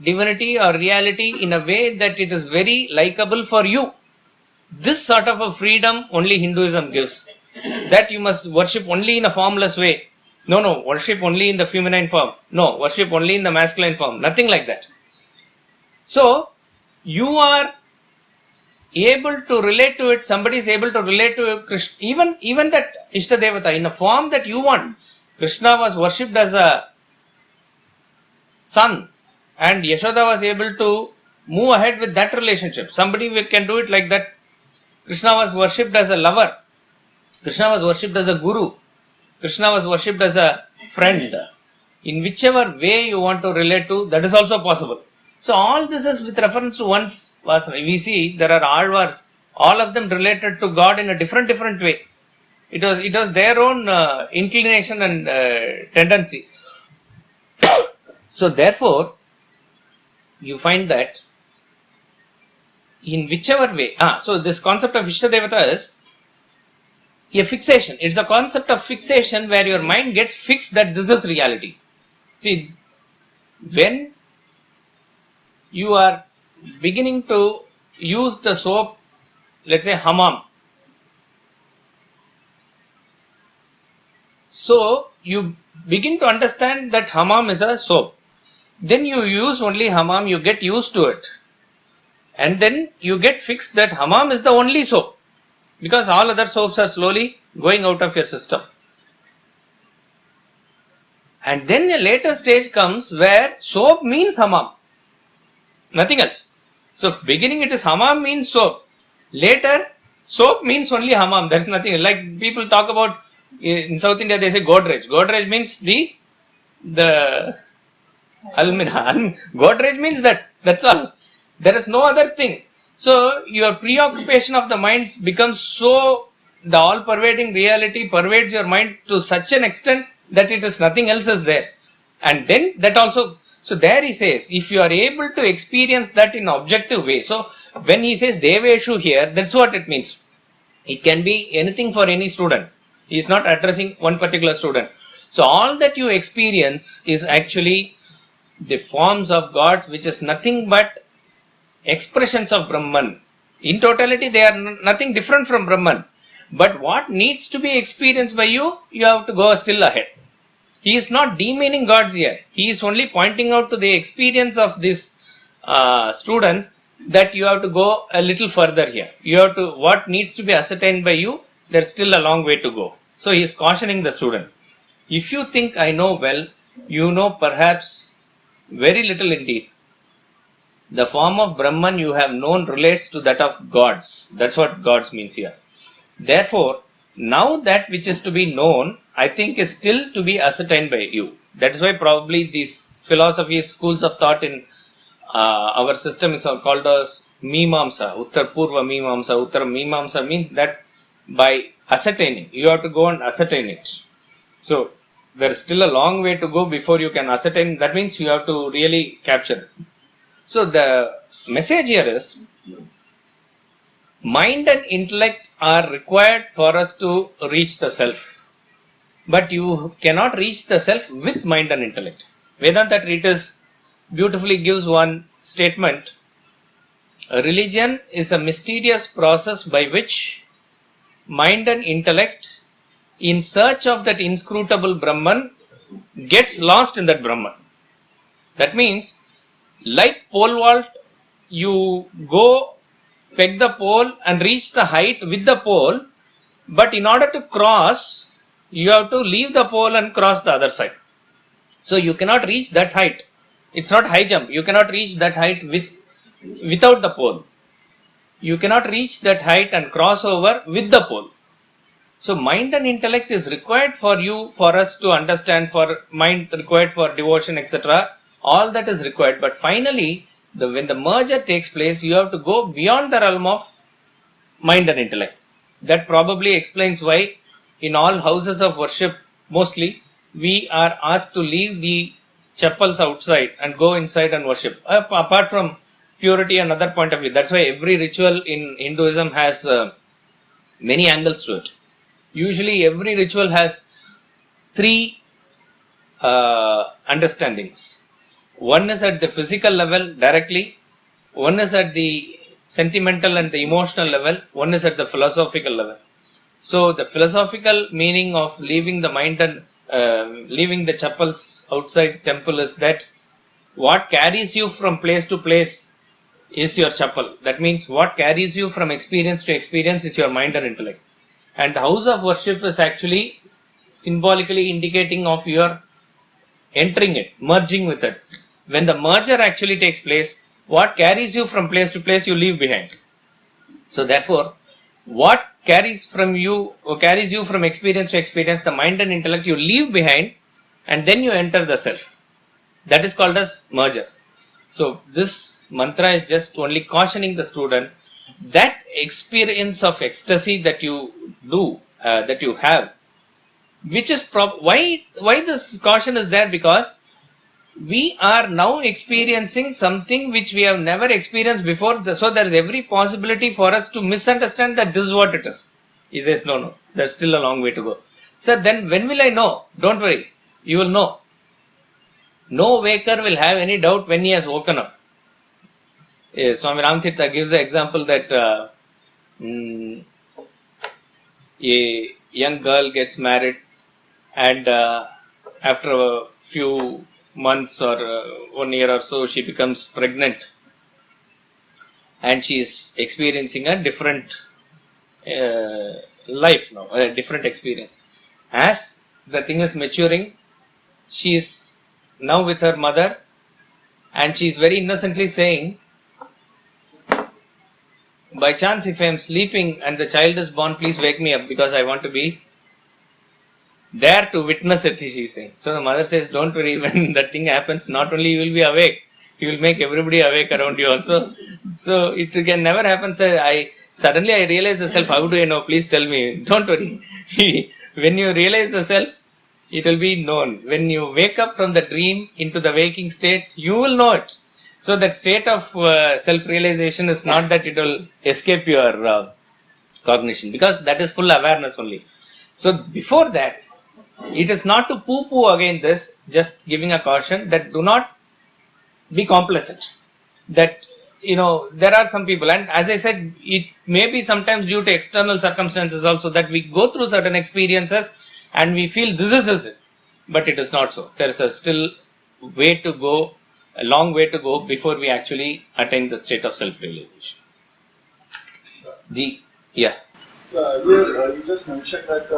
divinity or reality in a way that it is very likable for you. This sort of a freedom only Hinduism gives. That you must worship only in a formless way. No, worship only in the feminine form. No, worship only in the masculine form. Nothing like that. So, you are able to relate to it, somebody is able to relate to Krishna, even that Ishta Devata in a form that you want. Krishna was worshipped as a son, and Yashoda was able to move ahead with that relationship. Somebody can do it like that. Krishna was worshipped as a lover. Krishna was worshipped as a guru. Krishna was worshipped as a friend. In whichever way you want to relate to, that is also possible. So all this is with reference to one's vasana. We see there are Alvars, all of them related to God in a different way. It was their own inclination and tendency. So therefore, you find that in whichever way, so this concept of Ishta Devata is a fixation. It's a concept of fixation where your mind gets fixed that this is reality. See, when you are beginning to use the soap, let's say hammam. So, you begin to understand that hammam is a soap. Then you use only hammam, you get used to it. And then you get fixed that hammam is the only soap. Because all other soaps are slowly going out of your system. And then a later stage comes where soap means hammam. Nothing else. So, beginning it is hammam means soap. Later, soap means only hammam. There is nothing. Like people talk about, in South India they say Godrej. Godrej means the Almirah. Godrej means that. That's all. There is no other thing. So your preoccupation of the mind becomes so, the all-pervading reality pervades your mind to such an extent that it is nothing else is there. And then that also, so there he says, if you are able to experience that in objective way. So when he says Deveshu here, that's what it means. It can be anything for any student. He is not addressing one particular student. So all that you experience is actually the forms of gods, which is nothing but expressions of Brahman. In totality, they are nothing different from Brahman. But what needs to be experienced by you, you have to go still ahead. He is not demeaning gods here. He is only pointing out to the experience of these students that you have to go a little further here. You have to, what needs to be ascertained by you, there's still a long way to go. So he is cautioning the student. If you think I know well, you know perhaps very little indeed. The form of Brahman you have known relates to that of gods. That's what gods means here. Therefore, now that which is to be known, I think is still to be ascertained by you. That's why probably these philosophies, schools of thought in our system is called as Mimamsa, Uttar Purva Mimamsa. Uttar Mimamsa means that by ascertaining, you have to go and ascertain it. So, there is still a long way to go before you can ascertain. That means you have to really capture it. So, the message here is, mind and intellect are required for us to reach the self. But you cannot reach the self with mind and intellect. Vedanta treatise beautifully gives one statement. A religion is a mysterious process by which mind and intellect, in search of that inscrutable Brahman, gets lost in that Brahman. That means, like pole vault, you go peg the pole and reach the height with the pole, but in order to cross, you have to leave the pole and cross the other side. So you cannot reach that height. It's not high jump. You cannot reach that height without the pole. You cannot reach that height and cross over with the pole. So mind and intellect is required for you, for us to understand, for mind required for devotion, etc. All that is required. But finally, when the merger takes place, you have to go beyond the realm of mind and intellect. That probably explains why in all houses of worship, mostly, we are asked to leave the chapels outside and go inside and worship. Apart from purity and other point of view. That's why every ritual in Hinduism has many angles to it. Usually every ritual has three understandings. One is at the physical level directly, one is at the sentimental and the emotional level, one is at the philosophical level. So the philosophical meaning of leaving the mind and leaving the chapels outside temple is that what carries you from place to place is your chapel. That means what carries you from experience to experience is your mind and intellect. And the house of worship is actually symbolically indicating of your entering it, merging with it. When the merger actually takes place, what carries you from place to place, you leave behind. So therefore, what carries you from experience to experience, the mind and intellect, you leave behind and then you enter the self. That is called as merger. So this mantra is just only cautioning the student that experience of ecstasy that you do, that you have, which is why this caution is there, because we are now experiencing something which we have never experienced before. So there is every possibility for us to misunderstand that this is what it is. He says, no, there's still a long way to go. So then when will I know? Don't worry, you will know. No waker will have any doubt when he has woken up. Swami Ramtirtha gives the example that a young girl gets married and after a few months or 1 year or so, she becomes pregnant and she is experiencing a different life now, a different experience. As the thing is maturing, she is now with her mother and she is very innocently saying, by chance if I am sleeping and the child is born, please wake me up because I want to be there to witness it, she's saying. So the mother says, don't worry, when that thing happens, not only you will be awake, you will make everybody awake around you also. So it can never happen. So suddenly I realize the self, how do I know? Please tell me. Don't worry. When you realize the self, it will be known. When you wake up from the dream into the waking state, you will know it. So that state of self-realization is not that it will escape your cognition, because that is full awareness only. So before that, it is not to poo-poo again this, just giving a caution that do not be complacent. That, there are some people, and as I said, it may be sometimes due to external circumstances also, that we go through certain experiences and we feel this is it. But it is not so. There is a still way to go, a long way to go before we actually attain the state of self-realization. So earlier you just mentioned that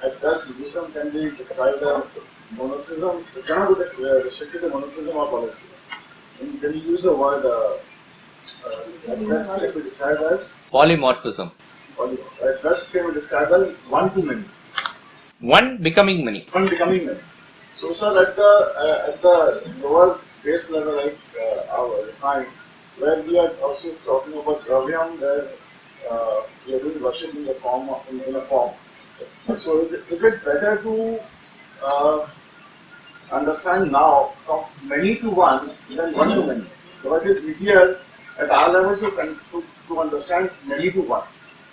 at best Buddhism can be described as monotheism. It cannot be restricted to monotheism or polytheism. And can you use the word at best can be described as Polymorphism. At best can be described as one to many. One becoming many. One becoming many. So sir, at the lower base level, like our refined, where we are also talking about dravyam, where we are doing worship in a form. So is it better to understand now from many to one than one to many? So it is easier at our level to understand many to one.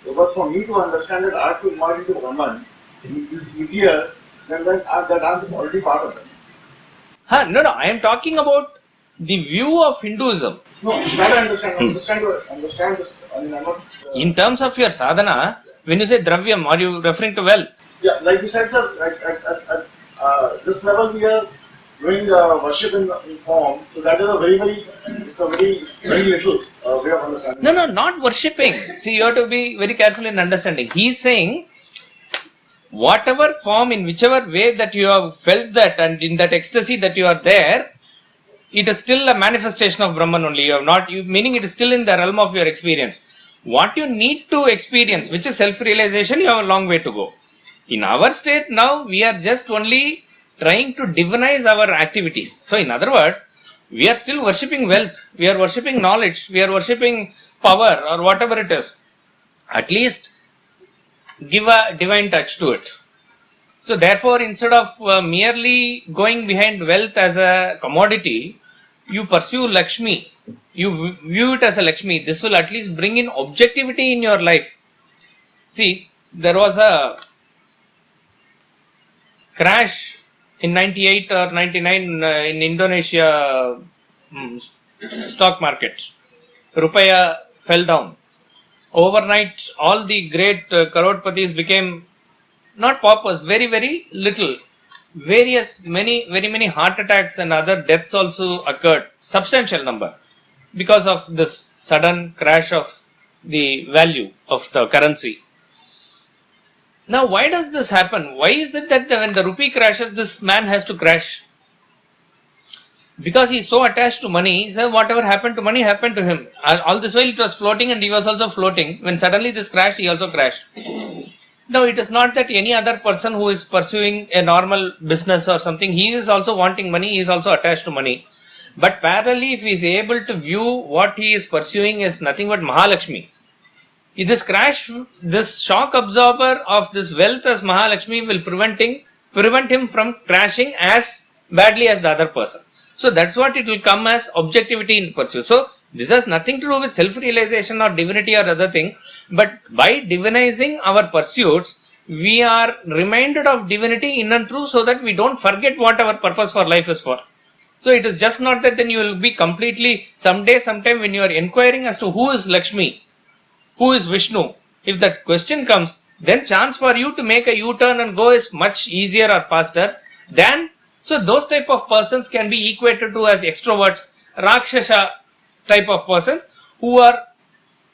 Because for me to understand that I have to merge into Brahman is easier than that I am already part of it. No, I am talking about the view of Hinduism. No, that I understand this. I mean, I'm not. In terms of your sadhana, when you say dravyam, are you referring to wealth? Yeah, like you said, sir, at this level we are doing worship in form, so that is a very little way of understanding. No, not worshipping. See, you have to be very careful in understanding. He is saying, whatever form, in whichever way that you have felt that, and in that ecstasy that you are there, it is still a manifestation of Brahman only. Meaning it is still in the realm of your experience. What you need to experience, which is self-realization, you have a long way to go. In our state now, we are just only trying to divinize our activities. So in other words, we are still worshipping wealth, we are worshipping knowledge, we are worshipping power or whatever it is. At least give a divine touch to it. So therefore, instead of merely going behind wealth as a commodity, you pursue Lakshmi. You view it as a Lakshmi. This will at least bring in objectivity in your life. See, there was a crash in 98 or 99 in Indonesia stock market. Rupaya fell down. Overnight, all the great crorepati's became not paupers, very, very little. Very many heart attacks and other deaths also occurred, substantial number, because of this sudden crash of the value of the currency. Now, why does this happen? Why is it that when the rupee crashes, this man has to crash? Because he is so attached to money, he said whatever happened to money happened to him. All this while it was floating and he was also floating. When suddenly this crashed, he also crashed. Now, it is not that any other person who is pursuing a normal business or something, he is also wanting money, he is also attached to money. But parallelly, if he is able to view what he is pursuing as nothing but Mahalakshmi, this crash, this shock absorber of this wealth as Mahalakshmi will prevent him from crashing as badly as the other person. So that's what it will come as objectivity in pursuit. So this has nothing to do with self-realization or divinity or other thing. But by divinizing our pursuits, we are reminded of divinity in and through, so that we don't forget what our purpose for life is for. So it is just not that then you will be completely, sometime when you are inquiring as to who is Lakshmi, who is Vishnu, if that question comes, then chance for you to make a U-turn and go is much easier or faster than, so those type of persons can be equated to as extroverts, Rakshasa type of persons who are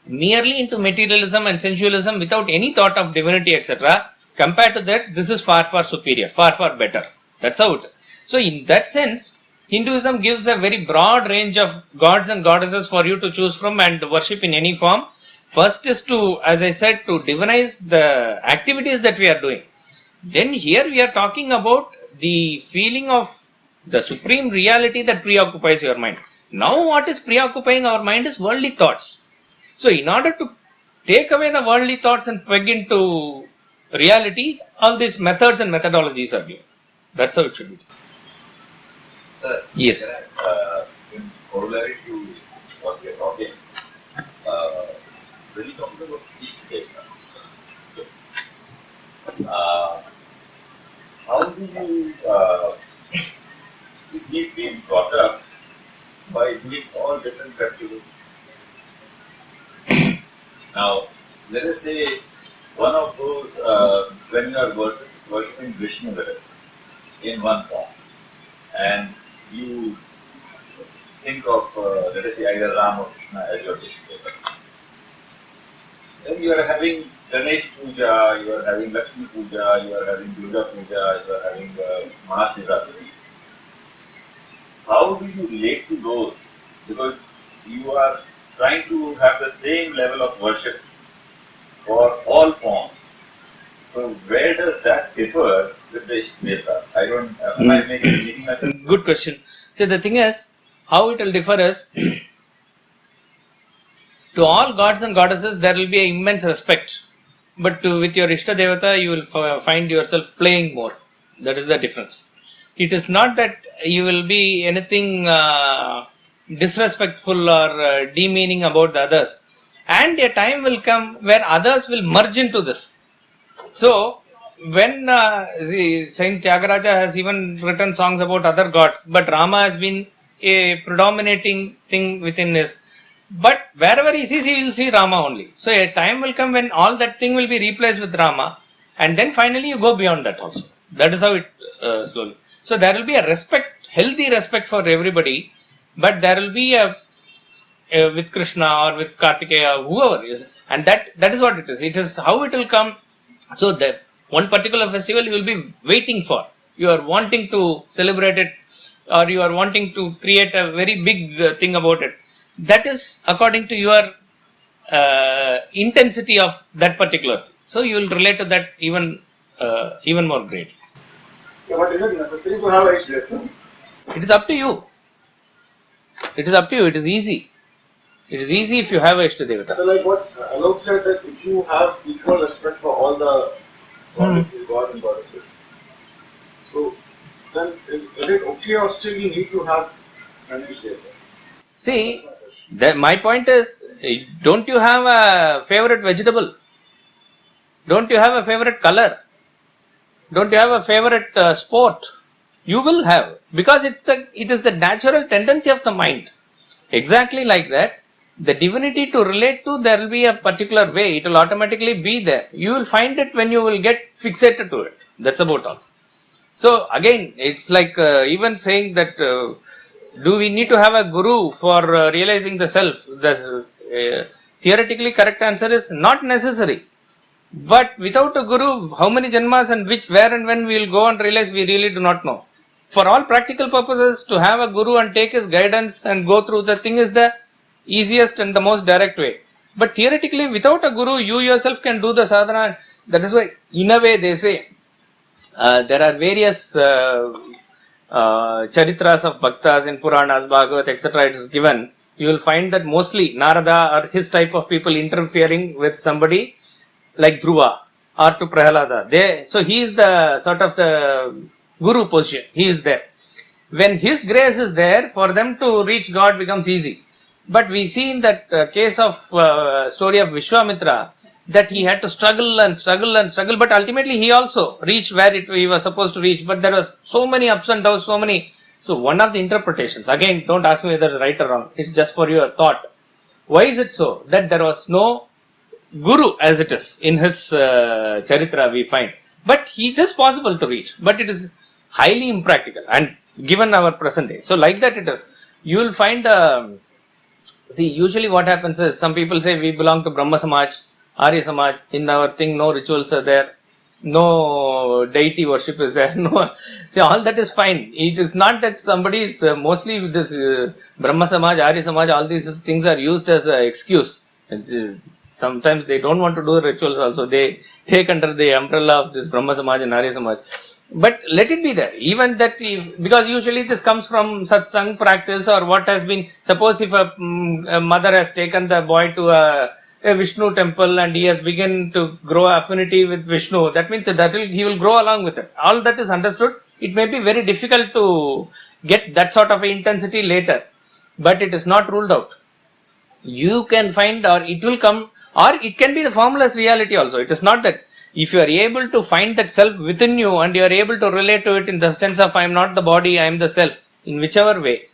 merely into materialism and sensualism without any thought of divinity, etc. Compared to that, this is far, far superior, far, far better. That's how it is. So in that sense, Hinduism gives a very broad range of gods and goddesses for you to choose from and worship in any form. First is to, as I said, to divinize the activities that we are doing. then here we are talking about the feeling of the supreme reality that preoccupies your mind. Now what is preoccupying our mind is worldly thoughts. So in order to take away the worldly thoughts and peg into reality, all these methods and methodologies are given. That's how it should be. Sir, Yes. in corollary to what we are talking, when you talk about East Delta, how do you see, we've been brought up by doing all different festivals. Now, let us say one of those, when you are worshipping Vishnu, let us, in one form, and you think of, let us say, either Ram or Krishna as your dish. Then you are having Ganesh Puja, you are having Lakshmi Puja, you are having Durga Puja, you are having Mahashivratri. How do you relate to those? Because you are trying to have the same level of worship for all forms. So where does that differ with the Ishtadeva? I don't, am I making myself? Good question. So the thing is, how it will differ is, to all gods and goddesses there will be an immense respect, but with your Ishta Devata you will find yourself playing more. That is the difference. It is not that you will be anything disrespectful or demeaning about the others, and a time will come where others will merge into this. So when Saint Tyagaraja has even written songs about other gods, but Rama has been a predominating thing within his. But wherever he sees, he will see Rama only. So a time will come when all that thing will be replaced with Rama, and then finally you go beyond that also. That is how it slowly. So there will be a respect, healthy respect for everybody, but there will be a with Krishna or with Kartikeya, whoever is, and that is what it is. It is how it will come. So that one particular festival you will be waiting for. You are wanting to celebrate it, or you are wanting to create a very big thing about it. That is according to your intensity of that particular thing. So you will relate to that even more greatly. Yeah, but is it necessary to have Ishtadeva? It is up to you. It is up to you. It is easy. It is easy if you have a Ishtadevata. So like what Alok said, that if you have equal respect for all the goddesses, God and goddesses, so then is it okay or still you need to have an Ishtadeva? See, my point is, don't you have a favorite vegetable? Don't you have a favorite color? Don't you have a favorite sport? You will have, because it is the natural tendency of the mind. Exactly like that, the divinity to relate to, there will be a particular way. It will automatically be there. You will find it when you will get fixated to it. That's about all. So again, it's like even saying that do we need to have a guru for realizing the self? The theoretically correct answer is not necessary. But without a guru, how many janmas and where and when we will go and realize, we really do not know. For all practical purposes, to have a guru and take his guidance and go through the thing is the easiest and the most direct way. But theoretically, without a guru, you yourself can do the sadhana. That is why, in a way, they say there are various charitras of bhaktas in Puranas, Bhagavad, etc. It is given. You will find that mostly Narada or his type of people interfering with somebody like Dhruva or to Prahalada. So he is the sort of the guru position. He is there. When his grace is there, for them to reach God becomes easy. But we see in that case of story of Vishwamitra that he had to struggle and struggle and struggle, but ultimately he also reached where he was supposed to reach. But there was so many ups and downs, so many. So one of the interpretations, again, don't ask me whether it's right or wrong. It's just for your thought. Why is it so that there was no guru as it is in his charitra we find? But it is possible to reach, but it is highly impractical and given our present day. So like that it is. You will find, see, usually what happens is, some people say we belong to Brahma Samaj, Arya Samaj, in our thing no rituals are there, no deity worship is there, no, see, all that is fine. It is not that somebody is, mostly this Brahma Samaj, Arya Samaj, all these things are used as an excuse. Sometimes they don't want to do the rituals also. They take under the umbrella of this Brahma Samaj and Arya Samaj. But let it be there. Even that, because usually this comes from satsang practice or what has been, suppose if a mother has taken the boy to a Vishnu temple and he has begun to grow affinity with Vishnu, that means that he will grow along with it. All that is understood. It may be very difficult to get that sort of intensity later, but it is not ruled out. You can find, or it will come, or it can be the formless reality also. It is not that. If you are able to find that self within you and you are able to relate to it in the sense of I am not the body, I am the self, in whichever way,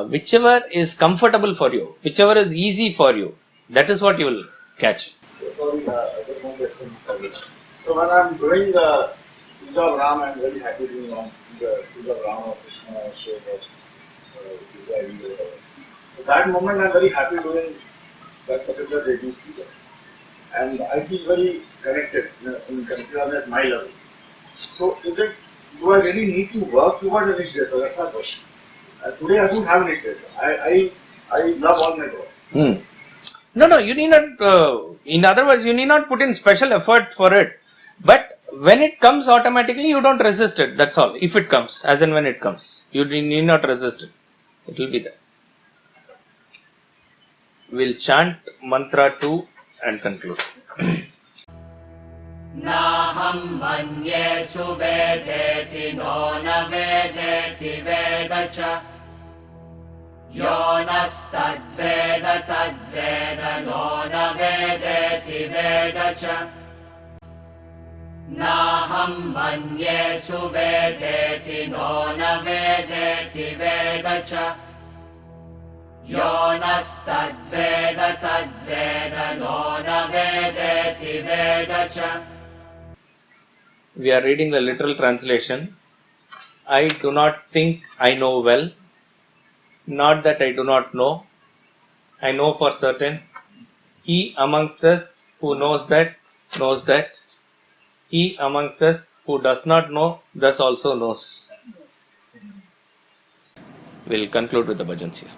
whichever is comfortable for you, whichever is easy for you, that is what you will catch. Sorry, I just want to explain this. So when I'm doing Puja of Ram, I'm very happy doing Puja of Ram or Krishna, Shiva, Puja, whatever. At that moment, I'm very happy doing that particular deity's puja. And I feel very connected, connected on at my level. So do I really need to work towards an Ishtadeva? That's my question. Today I don't have an Ishtadeva. I love all my gods. No, you need not, in other words, you need not put in special effort for it. But when it comes automatically, you don't resist it, that's all. If it comes, as and when it comes, you need not resist it. It will be there. We'll chant mantra 2 and conclude. Naham manye suvedeti no na vedeti vedacha Yonastadveda tadveda no na vedeti vedacha Naham manye suvedeti no na vedeti vedacha Yonastadveda tadveda no na vedeti vedacha. We are reading the literal translation. I do not think I know well, not that I do not know. I know for certain. He amongst us who knows that, knows that. He amongst us who does not know, thus also knows. We'll conclude with the bhajans here.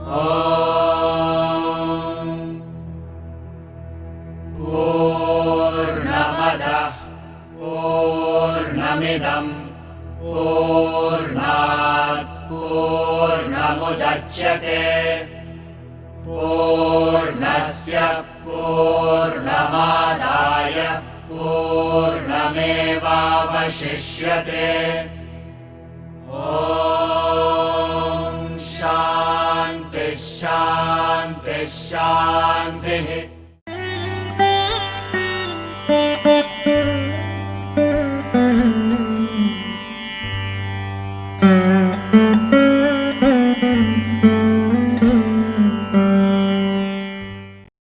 Om पूर्णस्य पूर्णमादाय पूर्णमेवावशिष्यते। ॐ शान्तिः शान्तिः शान्तिः।